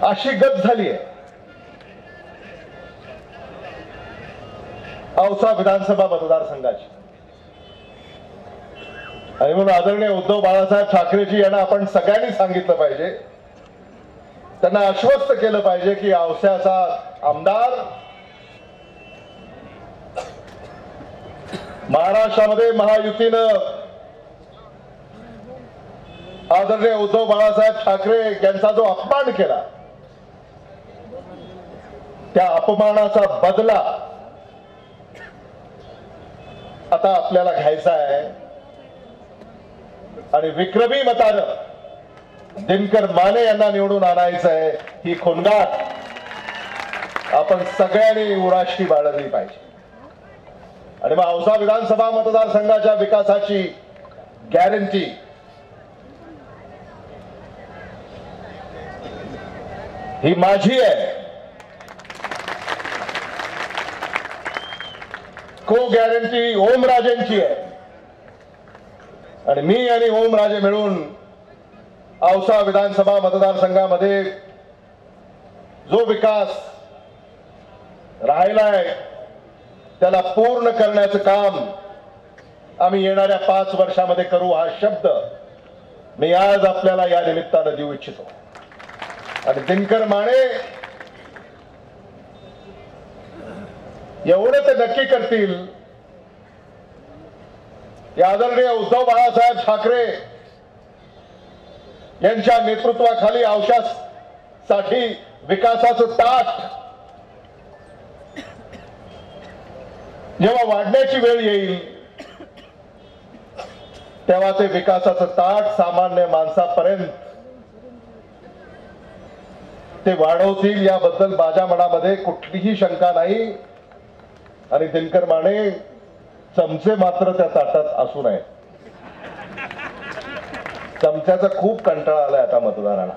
अशी गत झाली आहे औसा विधानसभा मतदारसंघाची. आणि म्हणून आदरणीय उद्धव बाळासाहेब ठाकरेजी यांना आपण सगळ्यांनी सांगितलं पाहिजे, त्यांना आश्वस्त केलं पाहिजे की औस्याचा आमदार महाराष्ट्रामध्ये महायुतीनं आदरणीय उद्धव बाळासाहेब ठाकरे यांचा जो अपमान केला त्या अपमानाचा बदला आता आपल्याला घ्यायचा आहे आणि विक्रमी मतानं दिनकर माने यांना निवडून आणायचं आहे. ही खोनगाट आपण सगळ्यांनी उराशी बाळगली पाहिजे. आणि मग औसा विधानसभा मतदारसंघाच्या विकासाची गॅरंटी ही माझी आहे. को गॅरंटी ओमराजेंची आहे. आणि मी आणि ओमराजे मिळून औसा विधानसभा मतदारसंघामध्ये जो विकास राहिलाय त्याला पूर्ण करण्याचं काम आम्ही येणाऱ्या 5 वर्षामध्ये करू, हा शब्द मी आज आपल्याला या निमित्तानं देऊ इच्छितो. आणि दिनकर माने एवढं ते नक्की करतील की आदरणीय उद्धव बाळासाहेब ठाकरे यांच्या नेतृत्वाखाली औषधासाठी विकासाचं ताट जेव्हा वाढण्याची वेळ येईल तेव्हा ते विकासाचं ताट सामान्य माणसापर्यंत ते वाढवतील याबद्दल माझ्या मनामध्ये कुठलीही शंका नाही. आणि दिनकर माने चमचे मात्र त्या ताटात असू नये. चमच्याचा खूप कंटाळा आलाय आता मतदारांना.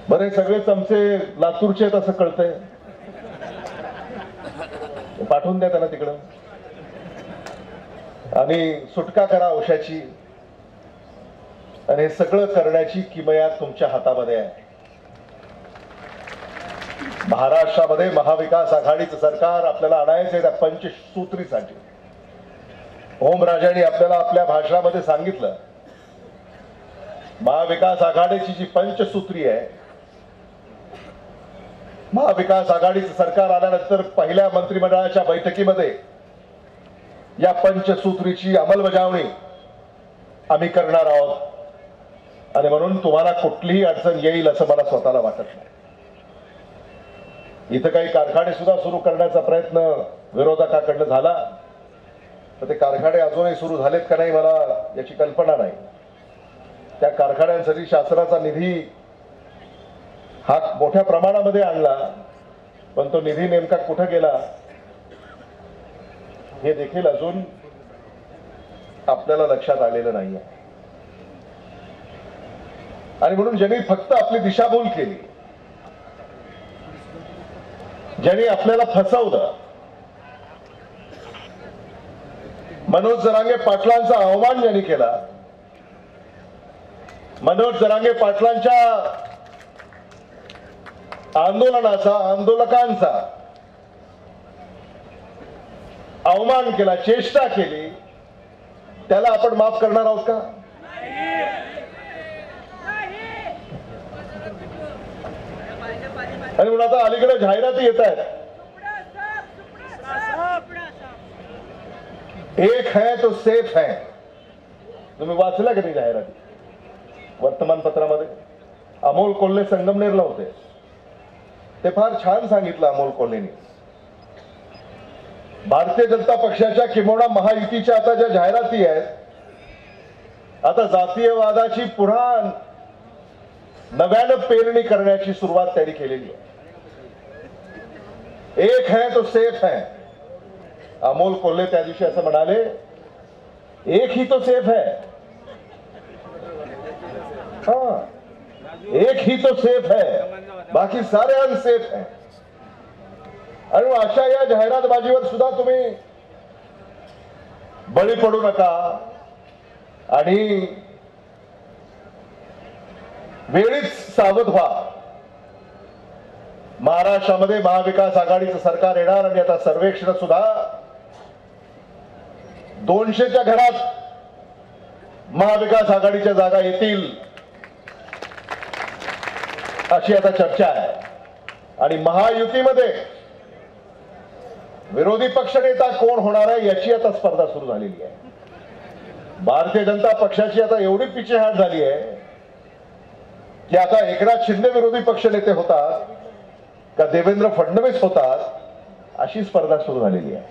बरे सगळे चमचे लातूरचे आहेत असं कळतंय, पाठवून द्या त्यांना तिकडं आणि सुटका करा औषधाची. आणि हे सगळं करण्याची किमया तुमच्या हातामध्ये आहे. महाराष्ट्रामध्ये महाविकास आघाडीचं सरकार आपल्याला आणायचंय त्या पंचसूत्रीसाठी. ओमराजांनी आपल्याला आपल्या भाषणामध्ये सांगितलं महाविकास आघाडीची जी पंचसूत्री आहे, महाविकास आघाडीचं सरकार आल्यानंतर पहिल्या मंत्रिमंडळाच्या बैठकीमध्ये या पंचसूत्रीची अंमलबजावणी आम्ही करणार आहोत. आणि म्हणून तुम्हाला कुठलीही अडचण येईल असं मला स्वतःला वाटत नाही. इथं काही कारखाने सुद्धा सुरू करण्याचा प्रयत्न विरोधकाकडनं झाला, तर ते कारखाने अजूनही सुरू झालेत का नाही मला याची कल्पना नाही. त्या कारखान्यांसाठी शासनाचा निधी हा मोठ्या प्रमाणामध्ये आणला, पण तो निधी नेमका कुठं गेला हे देखील अजून आपल्याला लक्षात आलेलं नाहीये. आणि म्हणून ज्यांनी फक्त आपली दिशाभूल केली, ज्यांनी आपल्याला फसवलं, मनोज जरांगे पाटलांचा अवमान ज्यांनी केला, मनोज जरांगे पाटलांच्या आंदोलनाचा आंदोलकांचा अवमान केला, चेष्टा केली, त्याला आपण माफ करणार आहोत का? आणि म्हणून आता अलीकडे जाहिराती येत आहेत, एक है तो सेफ है. तुम्ही वाचला की नाही जाहिराती वर्तमानपत्रामध्ये? अमोल कोल्हे संगमनेरला होते, ते फार छान सांगितलं अमोल कोल्हेनी. भारतीय जनता पक्षाच्या किंबहुना महायुतीच्या आता ज्या जाहिराती आहेत, आता जातीयवादाची पुन्हा नव्यानं पेरणी करण्याची सुरुवात त्यांनी केलेली आहे. एक है तो सेफ है. अमोल कोल्हे त्या दिवशी असं म्हणाले, एक ही तो सेफ है. हाँ, एक ही तो सेफ है, बाकी सारे अनसेफ है. आणि अशा या जाहिरातबाजीवर सुद्धा तुम्ही बळी पडू नका. आणि वेळीच सावध व्हा. महाराष्ट्रामध्ये महाविकास आघाडीचं सरकार येणार आणि आता सर्वेक्षण सुद्धा 200च्या घरात महाविकास आघाडीच्या जागा येतील अशी आता चर्चा आहे. आणि महायुतीमध्ये विरोधी पक्षनेता कोण होणार आहे याची आता स्पर्धा सुरू झालेली आहे. भारतीय जनता पक्षाची आता एवढी पिछेहाट झाली आहे की आता एकनाथ शिंदे विरोधी पक्षनेते होतात का देवेंद्र फडणवीस होतात अशी स्पर्धा सुरू झालेली आहे.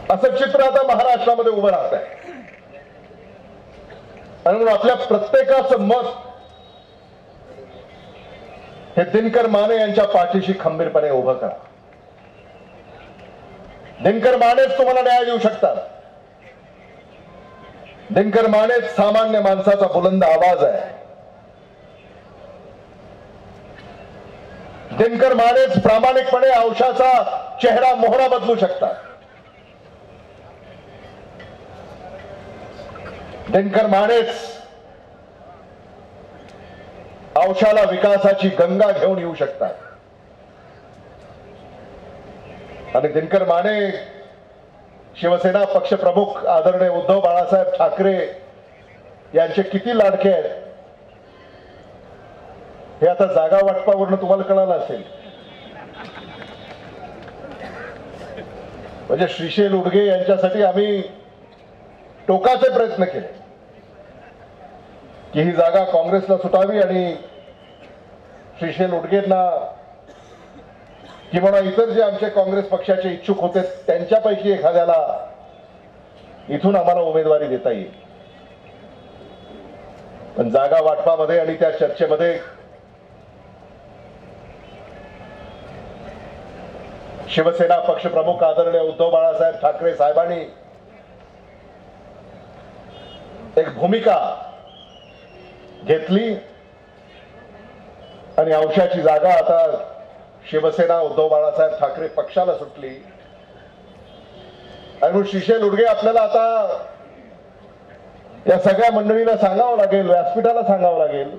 असं चित्र आता महाराष्ट्रामध्ये उभं राहत आहे. आणि म्हणून आपल्या प्रत्येकाचं मत हे दिनकर माने यांच्या पाठीशी खंबीरपणे उभं करा. दिनकर मानेच तुम्हाला न्याय देऊ शकतात. दिनकर मानेच सामान्य माणसाचा बुलंद आवाज आहे. दिनकर मानेच प्रामाणिकपणे औषधाचा चेहरा मोहरा बदलू शकतात. दिनकर मानेच औषधाला विकासाची गंगा घेऊन येऊ शकतात. आणि दिनकर माने शिवसेना पक्षप्रमुख आदरणीय उद्धव बाळासाहेब ठाकरे यांचे किती लाडके आहेत हे आता जागा वाटपावरून तुम्हाला कळालं असेल. म्हणजे श्रीशैल उडगे यांच्यासाठी आम्ही टोकाचे प्रयत्न केले की ही जागा काँग्रेसला सुटावी आणि श्रीशैल उडगेंना किंवा इतर जे आमचे काँग्रेस पक्षाचे इच्छुक होते त्यांच्यापैकी एखाद्याला इथून आम्हाला उमेदवारी देता येईल. पण जागा वाटपामध्ये आणि त्या चर्चेमध्ये शिवसेना पक्षप्रमुख आदरणीय उद्धव बाळासाहेब ठाकरे साहेबांनी एक भूमिका घेतली आणि औषधाची जागा आता शिवसेना उद्धव बाळासाहेब ठाकरे पक्षाला सुटली. आणि म्हणून श्रीशैल उडगे आपल्याला आता या सगळ्या मंडळीला सांगावं लागेल, व्यासपीठाला सांगावं लागेल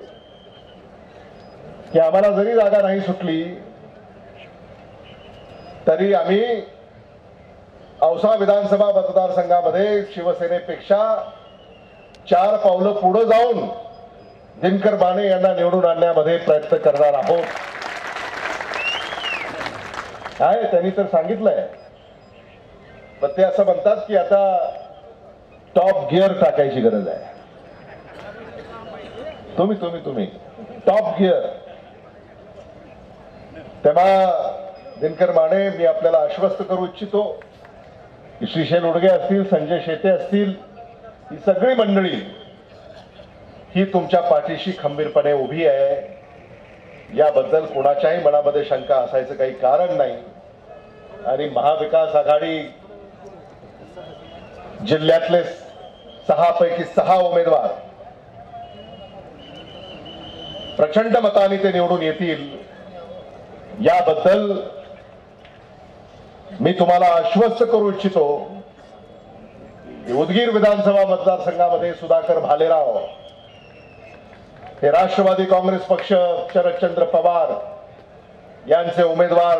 की आम्हाला जरी जागा नाही सुटली तरी आम्ही औसा विधानसभा मतदारसंघामध्ये शिवसेनेपेक्षा 4 पावलं पुढे जाऊन दिनकर माने यांना निवडून आणण्यामध्ये प्रयत्न करणार आहोत. काय त्यांनी तर सांगितलंय. पण ते असं म्हणतात की आता टॉप गिअर टाकायची गरज आहे. तुम्ही टॉप गिअर. तेव्हा दिनकर माने मी आपल्याला आश्वस्त करू इच्छितो की श्रीशैल उडगे असतील, संजय शेटे असतील, ही सगळी मंडळी ही तुमच्या पाठीशी खंबीरपणे उभी आहे. याबद्दल कोणाच्याही मनामध्ये शंका असायचं काही कारण नाही. आणि महाविकास आघाडी जिल्ह्यातले 6 पैकी 6 उमेदवार प्रचंड मताने ते निवडून येतील याबद्दल मी तुम्हाला आश्वस्त करू इच्छितो. उदगीर विधानसभा मतदारसंघामध्ये सुधाकर भालेराव हे राष्ट्रवादी काँग्रेस पक्ष शरदचंद्र पवार यांचे उमेदवार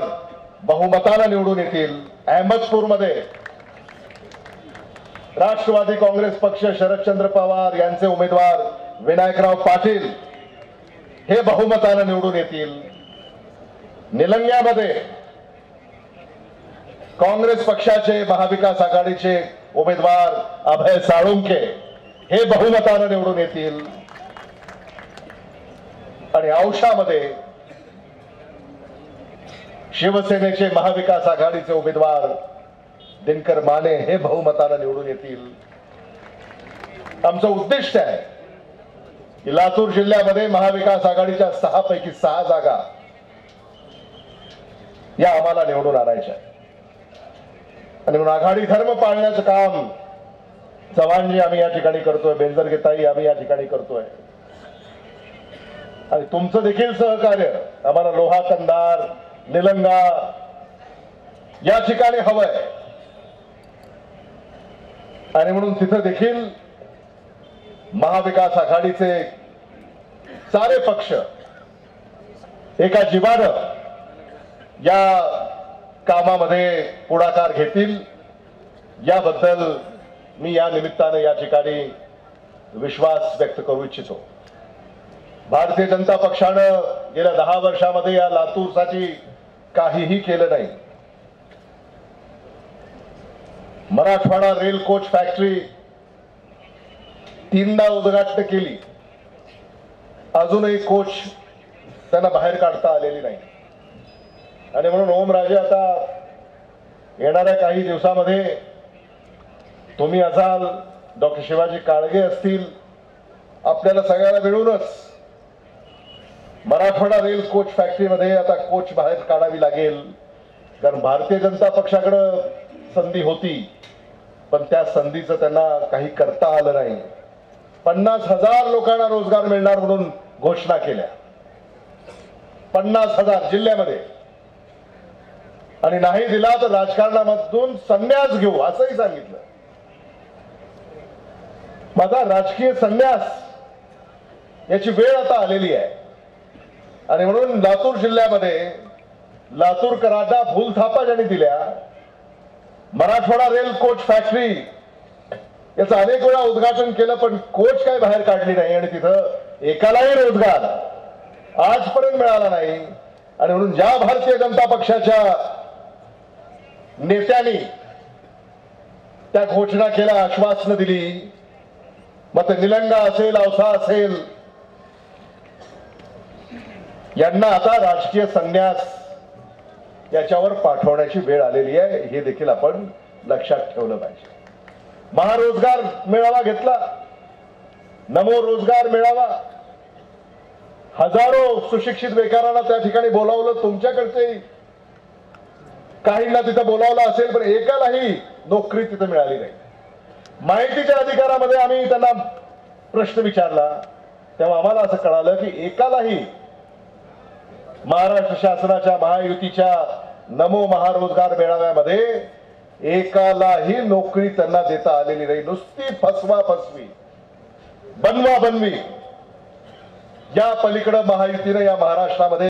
बहुमताने निवडून येतील. अहमदपूरमध्ये राष्ट्रवादी काँग्रेस पक्ष शरदचंद्र पवार यांचे उमेदवार विनायकराव पाटील हे बहुमताने निवडून येतील. निलंग्यामध्ये काँग्रेस पक्षाचे महाविकास आघाडीचे उमेदवार अभय साळुंके हे बहुमताने निवडून येतील. आणि औशामध्ये शिवसेनेचे महाविकास आघाडीचे उमेदवार दिनकर माने हे बहुमताने निवडून येतील. आमचं उद्दिष्ट आहे की लातूर जिल्ह्यामध्ये महाविकास आघाडीच्या 6 पैकी 6 जागा या आम्हाला निवडून आणायच्या. आणि म्हणून आघाडी धर्म पाळण्याचं काम चव्हाणजी आम्ही या ठिकाणी करतोय, बेंजरगेताई आम्ही या ठिकाणी करतोय. आणि तुमचं देखील सहकार्य आम्हाला लोहा कंधार, निलंगा या ठिकाणी हवंय. आणि म्हणून तिथं देखील महाविकास आघाडीचे सारे पक्ष एका जीवानं या कामामध्ये पुढाकार घेतील याबद्दल मी या निमित्तानं या ठिकाणी विश्वास व्यक्त करू इच्छितो. भारतीय जनता पक्षानं गेल्या 10 वर्षामध्ये या लातूरसाठी काहीही केलं नाही. मराठवाडा रेल कोच फॅक्टरी 3दा उद्घाटन केली, अजूनही कोच त्यांना बाहेर काढता आलेली नाही. आणि म्हणून ओमराजे आता येणाऱ्या काही दिवसामध्ये तुम्ही असाल, डॉक्टर शिवाजी काळगे असतील, आपल्याला सगळ्याला मिळूनच मराठवाडा रेल कोच फॅक्टरीमध्ये आता कोच बाहेर काढावी लागेल. कारण भारतीय जनता पक्षाकडे संधी होती, पण त्या संधीचं त्यांना काही करता आलं नाही. 50,000 लोकांना रोजगार मिळणार म्हणून घोषणा केल्या, 50,000 जिल्ह्यामध्ये, आणि नाही दिला तर राजकारणामधून संन्यास घेऊ असंही सांगितलं. माझा राजकीय संन्यास याची वेळ आता आलेली आहे. आणि म्हणून लातूर जिल्ह्यामध्ये लातूरकरांना फुलथापा ज्यांनी दिल्या, मराठवाडा रेल कोच फॅक्टरी याचं अनेक वेळा उद्घाटन केलं, पण कोच काय बाहेर काढली नाही आणि तिथं एकालाही रोजगार आजपर्यंत मिळाला नाही. आणि म्हणून ज्या भारतीय जनता पक्षाच्या नेत्यांनी त्या घोषणा केल्या, आश्वासनं दिली, मग ते निलंगा असेल, औसा असेल, यांना आता राजकीय संन्यास याच्यावर पाठवण्याची वेळ आलेली आहे. हे देखील आपण लक्षात ठेवलं पाहिजे. महारोजगार मेळावा घेतला, नमो रोजगार मेळावा, हजारो सुशिक्षित बेकारांना त्या ठिकाणी बोलावलं. तुमच्याकडचे काहींना तिथं बोलावलं असेल, पण एकालाही नोकरी तिथं मिळाली नाही. माहितीच्या अधिकारामध्ये आम्ही त्यांना प्रश्न विचारला, तेव्हा आम्हाला असं कळालं की एकालाही महाराष्ट्र शासनाच्या महायुतीच्या नमो महारोजगार मेळाव्यामध्ये एकालाही नोकरी त्यांना देता आलेली नाही. नुसती फसवा फसवी, बनवा बनवी. या पलीकडे महायुतीने या महाराष्ट्रामध्ये